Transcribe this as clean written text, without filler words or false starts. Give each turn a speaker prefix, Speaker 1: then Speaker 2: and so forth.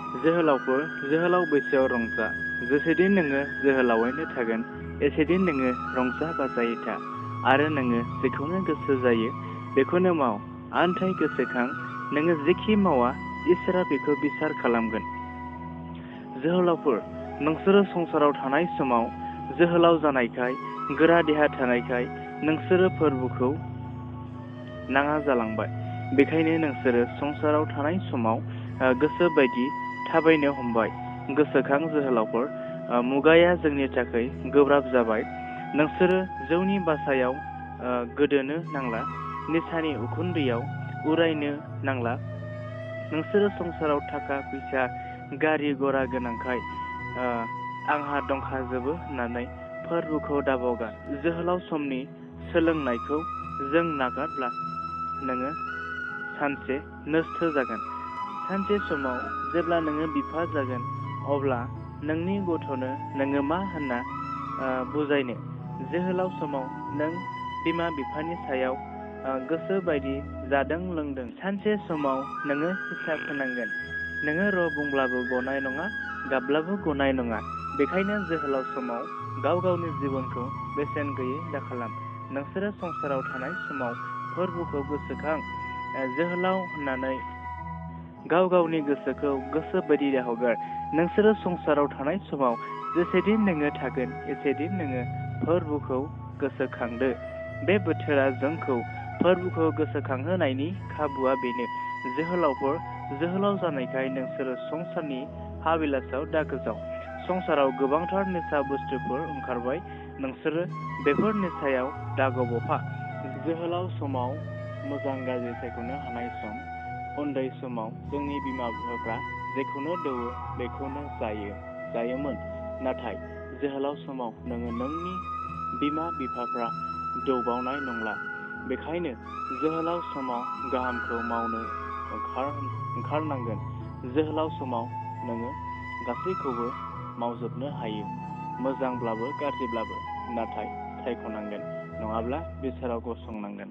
Speaker 1: जोहोलावफोर जोहोलाव बैसोआव रंजा, जेसेदिन नोङो जोहोलावैनो थागोन एसेदिन नोङो रंजा बाजायै था, आरो नोङो जेखौनो गोसो जायो बेखौनो माव। आन्थाय गोसोखां, नोङो जेखि मावा इसोरा बेखौ बिसार खालामगोन। जोहोलावफोर, नोंसोरो संसाराव थानाय समाव जोहोलाव जानायखाय, गोरा देहा थानायखाय नोंसोरो फोरबोखौ नाङा जालांबाय। बेखायनो नोंसोरो संसाराव थानाय समाव गोसो बायदि थाबायनो हमबाय। गोसोखां जोहोलावफोर, मुगाया जोंनि थाखाय गोब्राब जाबाय। नोंसोरो जौनि बासायाव गोदोनो नांला, निसानि उखुन्दैयाव उरायनो नांला। नोंसोरो संसाराव थाखा फैसा गारि घरा गोनांखाय आंहा दंखाजोबो होननानै फोरबोखौ दाबावगार। जोहोलाव समनि सोलोंनायखौ जों नागारब्ला नोङो सानसे नस्थ जागोन। सानसे समाव जेब्ला नोङो बिफा जागोन अब्ला नोंनि गथ'नो नोङो मा होनना बुजायनो? जोहोलाव समाव नों बिमा बिफानि सायाव गोसो बायदि जादों लोंदों। सानसे समाव नोङो हिसाब होनांगोन। नोङो र' बुंब्लाबो गनाय नङा, गाबब्लाबो गनाय नङा। बेखायनो जोहोलाव समाव गाव गावनि जिबनखौ बेसेन गैयै दाखालाम। नोंसोरो संसाराव थानाय समाव फोरबोखौ गोसोखां। जोहोलाव होननानै गाव गावनि गोसोखौ गोसो बायदि दाहगार। नोंसोरो संसाराव थानाय समाव जेसेदिन नोङो थागोन एसेदिन नोङो फोरबोखौ गोसोखांदो। बे बोथोरा जोंखौ फोरबोखौ गोसोखांहोनायनि खाबुआ बेनो। जोहोलावफोर, जोहोलाव जानायखाय नोंसोरो संसारनि हाबिलासाव दागोजाव। संसाराव गोबांथार निसा बुस्थुफोर ओंखारबाय, नोंसोरो बेफोर निसायाव दागबफा। जोहोलाव समाव मोजां गाज्रि सायख'नो हानाय सम। उन्दै समाव जोंनि बिमा बिफाफ्रा जेखौनो दौवो बेखौनो जायोमोन। नाथाय जोहोलाव समाव नोङो नोंनि बिमा बिफाफ्रा दौबावनाय नंला। बेखायनो जोहोलाव समाव गाहामखौ मावनो ओंखारनांगोन। जोहोलाव समाव नोङो गासैखौबो मावजोबनो हायो, मोजांब्लाबो गाज्रिब्लाबो। नाथाय सायख'नांगोन, नङाब्ला बिसाराव गसंनांगोन।